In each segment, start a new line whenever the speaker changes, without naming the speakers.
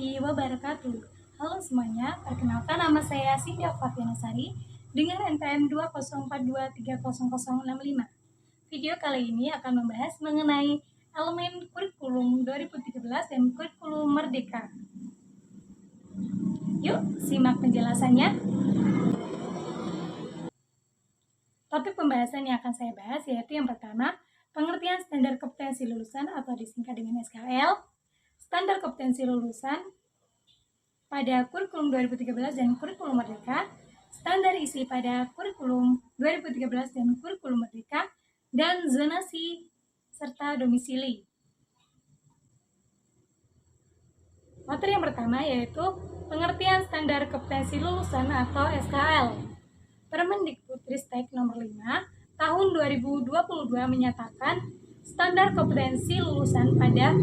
warahmatullahi wabarakatuh. Halo semuanya, perkenalkan nama saya Sindia Fafianasari dengan NPM 204230065. Video kali ini akan membahas mengenai elemen kurikulum 2013 dan kurikulum merdeka. Yuk, simak penjelasannya. Topik pembahasan yang akan saya bahas yaitu yang pertama, pengertian standar kompetensi lulusan atau disingkat dengan SKL, standar kompetensi lulusan pada kurikulum 2013 dan kurikulum merdeka, standar isi pada kurikulum 2013 dan kurikulum merdeka, dan zonasi serta domisili. Materi yang pertama yaitu pengertian standar kompetensi lulusan atau SKL. Permendikbudristek nomor 5 tahun 2022 menyatakan standar kompetensi lulusan pada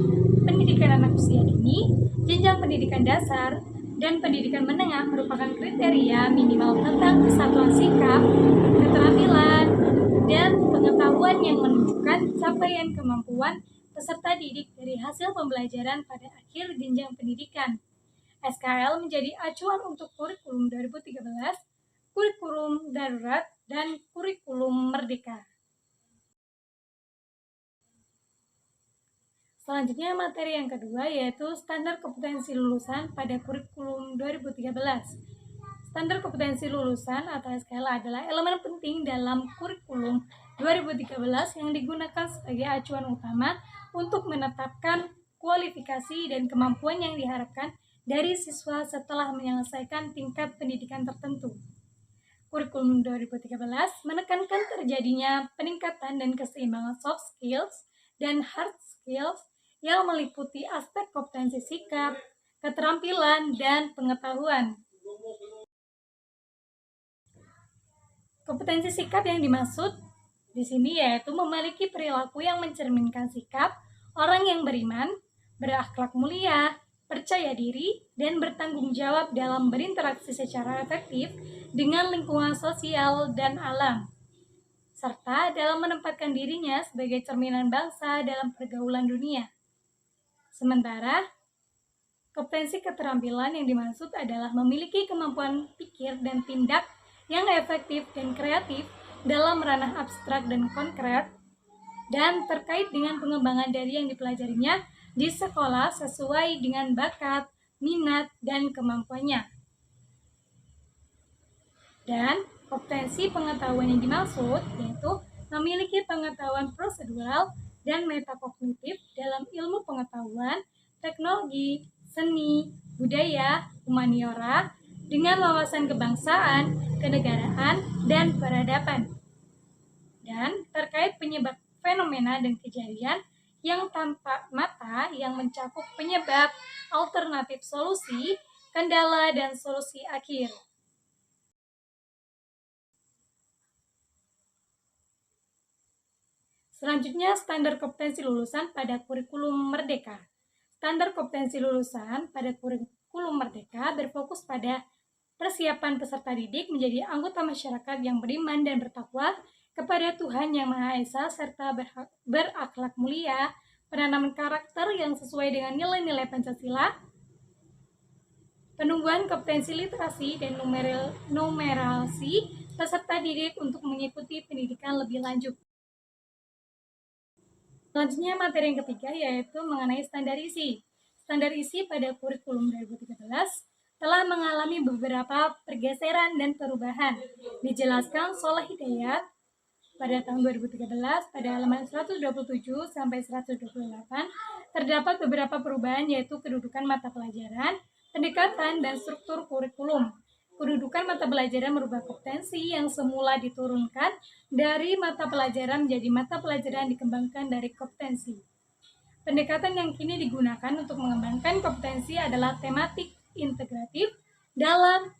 pendidikan anak usia dini, jenjang pendidikan dasar, dan pendidikan menengah merupakan kriteria minimal tentang kesatuan sikap, keterampilan, dan pengetahuan yang menunjukkan capaian kemampuan peserta didik dari hasil pembelajaran pada akhir jenjang pendidikan. SKL menjadi acuan untuk kurikulum 2013, kurikulum darurat, dan kurikulum merdeka. Selanjutnya materi yang kedua yaitu standar kompetensi lulusan pada kurikulum 2013. Standar kompetensi lulusan atau SKL adalah elemen penting dalam kurikulum 2013 yang digunakan sebagai acuan utama untuk menetapkan kualifikasi dan kemampuan yang diharapkan dari siswa setelah menyelesaikan tingkat pendidikan tertentu. Kurikulum 2013 menekankan terjadinya peningkatan dan keseimbangan soft skills dan hard skills yang meliputi aspek kompetensi sikap, keterampilan, dan pengetahuan. Kompetensi sikap yang dimaksud di sini yaitu memiliki perilaku yang mencerminkan sikap orang yang beriman, berakhlak mulia, percaya diri, dan bertanggung jawab dalam berinteraksi secara efektif dengan lingkungan sosial dan alam, serta dalam menempatkan dirinya sebagai cerminan bangsa dalam pergaulan dunia. Sementara, kompetensi keterampilan yang dimaksud adalah memiliki kemampuan pikir dan tindak yang efektif dan kreatif dalam ranah abstrak dan konkret, dan terkait dengan pengembangan dari yang dipelajarinya di sekolah sesuai dengan bakat, minat, dan kemampuannya. Dan kompetensi pengetahuan yang dimaksud yaitu memiliki pengetahuan prosedural dan metakognitif dalam ilmu pengetahuan, teknologi, seni, budaya, humaniora, dengan wawasan kebangsaan, kenegaraan, dan peradaban. Dan terkait penyebab fenomena dan kejadian yang tanpa mata yang mencakup penyebab, alternatif solusi, kendala, dan solusi akhir. Selanjutnya, standar kompetensi lulusan pada kurikulum merdeka. Standar kompetensi lulusan pada kurikulum merdeka berfokus pada persiapan peserta didik menjadi anggota masyarakat yang beriman dan bertakwa kepada Tuhan Yang Maha Esa serta berakhlak mulia, penanaman karakter yang sesuai dengan nilai-nilai Pancasila, penumbuhan kompetensi literasi dan numerasi peserta didik untuk mengikuti pendidikan lebih lanjut. Selanjutnya materi yang ketiga yaitu mengenai standar isi. Standar isi pada kurikulum 2013 telah mengalami beberapa pergeseran dan perubahan. Dijelaskan Sholah Hidayat pada tahun 2013 pada halaman 127 sampai 128 terdapat beberapa perubahan yaitu kedudukan mata pelajaran, pendekatan, dan struktur kurikulum. Kedudukan mata pelajaran merubah kompetensi yang semula diturunkan dari mata pelajaran menjadi mata pelajaran dikembangkan dari kompetensi. Pendekatan yang kini digunakan untuk mengembangkan kompetensi adalah tematik integratif dalam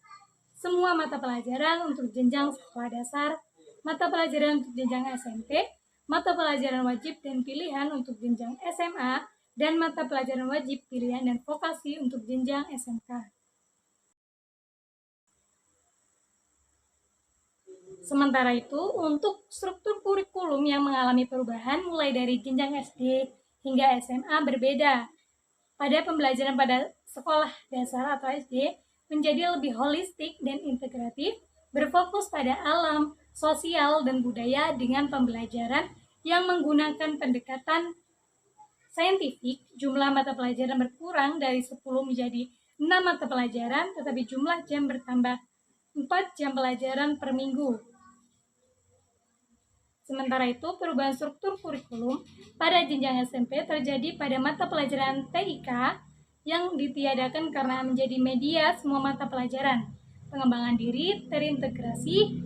semua mata pelajaran untuk jenjang sekolah dasar, mata pelajaran untuk jenjang SMP, mata pelajaran wajib dan pilihan untuk jenjang SMA, dan mata pelajaran wajib, pilihan, dan vokasi untuk jenjang SMK. Sementara itu, untuk struktur kurikulum yang mengalami perubahan mulai dari jenjang SD hingga SMA berbeda. pada pembelajaran pada sekolah dasar atau SD menjadi lebih holistik dan integratif, berfokus pada alam, sosial, dan budaya dengan pembelajaran yang menggunakan pendekatan saintifik. Jumlah mata pelajaran berkurang dari 10 menjadi 6 mata pelajaran, tetapi jumlah jam bertambah 4 jam pelajaran per minggu. Sementara itu, perubahan struktur kurikulum pada jenjang SMP terjadi pada mata pelajaran TIK yang ditiadakan karena menjadi media semua mata pelajaran. Pengembangan diri terintegrasi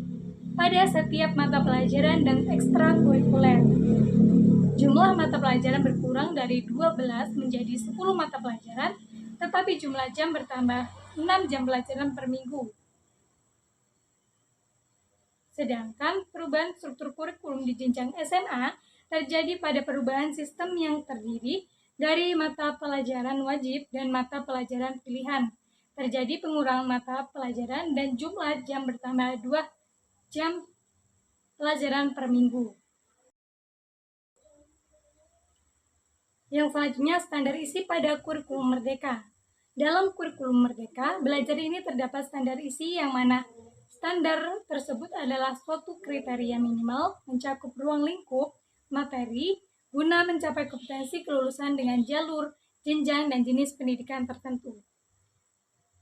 pada setiap mata pelajaran dan ekstrakurikuler. Jumlah mata pelajaran berkurang dari 12 menjadi 10 mata pelajaran, tetapi jumlah jam bertambah 6 jam pelajaran per minggu. Sedangkan perubahan struktur kurikulum di jenjang SMA terjadi pada perubahan sistem yang terdiri dari mata pelajaran wajib dan mata pelajaran pilihan. Terjadi pengurangan mata pelajaran dan jumlah jam bertambah 2 jam pelajaran per minggu. Yang selanjutnya, standar isi pada kurikulum merdeka. Dalam kurikulum merdeka, belajar ini terdapat standar isi yang mana standar tersebut adalah suatu kriteria minimal mencakup ruang lingkup materi guna mencapai kompetensi kelulusan dengan jalur, jenjang, dan jenis pendidikan tertentu.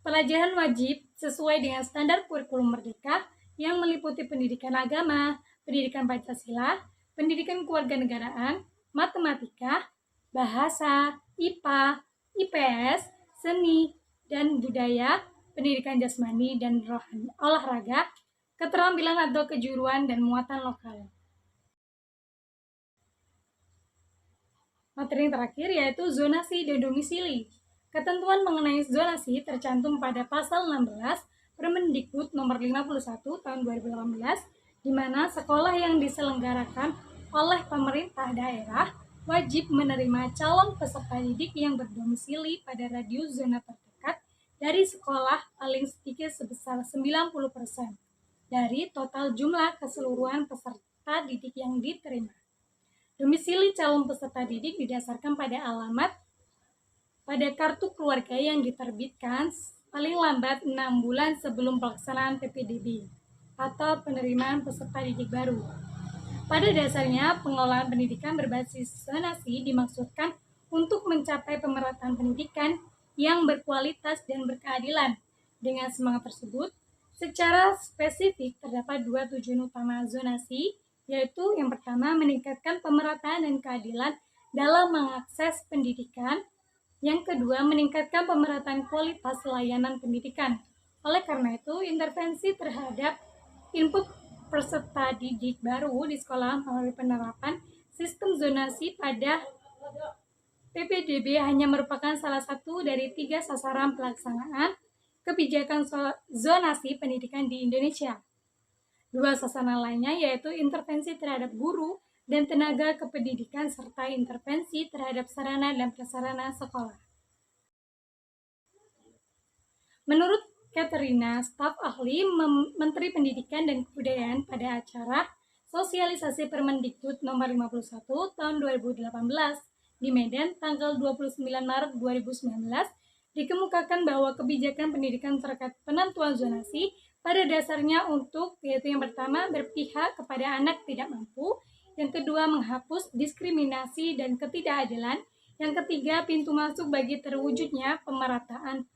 Pelajaran wajib sesuai dengan standar kurikulum merdeka yang meliputi pendidikan agama, pendidikan Pancasila, pendidikan kewarganegaraan, matematika, bahasa, IPA, IPS, seni, dan budaya, pendidikan jasmani dan rohani, olahraga, keterampilan atau kejuruan, dan muatan lokal. Materi yang terakhir yaitu zonasi dan domisili. Ketentuan mengenai zonasi tercantum pada pasal 16 Permendikbud nomor 51 tahun 2018, di mana sekolah yang diselenggarakan oleh pemerintah daerah wajib menerima calon peserta didik yang berdomisili pada radius zona terdekat dari sekolah paling sedikit sebesar 90% dari total jumlah keseluruhan peserta didik yang diterima. Domisili calon peserta didik didasarkan pada alamat pada kartu keluarga yang diterbitkan paling lambat 6 bulan sebelum pelaksanaan PPDB atau penerimaan peserta didik baru. Pada dasarnya, pengelolaan pendidikan berbasis zonasi dimaksudkan untuk mencapai pemerataan pendidikan yang berkualitas dan berkeadilan. Dengan semangat tersebut, secara spesifik terdapat 2 tujuan utama zonasi, yaitu yang pertama meningkatkan pemerataan dan keadilan dalam mengakses pendidikan, yang kedua meningkatkan pemerataan kualitas layanan pendidikan. Oleh karena itu, intervensi terhadap input peserta didik baru di sekolah melalui penerapan sistem zonasi pada PPDB hanya merupakan salah satu dari 3 sasaran pelaksanaan kebijakan zonasi pendidikan di Indonesia. 2 sasaran lainnya yaitu intervensi terhadap guru dan tenaga kependidikan serta intervensi terhadap sarana dan prasarana sekolah. Menurut Katerina, staf ahli Menteri Pendidikan dan Kebudayaan pada acara sosialisasi Permendikbud nomor 51 tahun 2018 di Medan tanggal 29 Maret 2019 dikemukakan bahwa kebijakan pendidikan terkait penentuan zonasi pada dasarnya yaitu yang pertama berpihak kepada anak tidak mampu, yang kedua menghapus diskriminasi dan ketidakadilan, yang ketiga pintu masuk bagi terwujudnya pemerataan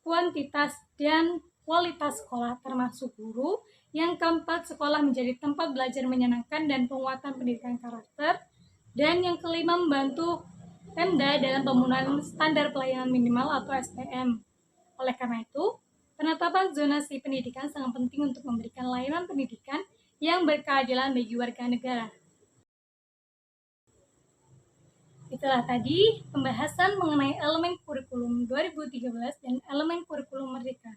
kuantitas dan kualitas sekolah termasuk guru, yang keempat sekolah menjadi tempat belajar menyenangkan dan penguatan pendidikan karakter, dan yang kelima membantu Pemda dalam pembunuhan standar pelayanan minimal atau SPM. Oleh karena itu, penetapan zonasi pendidikan sangat penting untuk memberikan layanan pendidikan yang berkeadilan bagi warga negara. Itulah tadi pembahasan mengenai elemen kurikulum 2013 dan elemen kurikulum merdeka.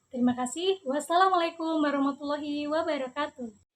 Terima kasih. Wassalamualaikum warahmatullahi wabarakatuh.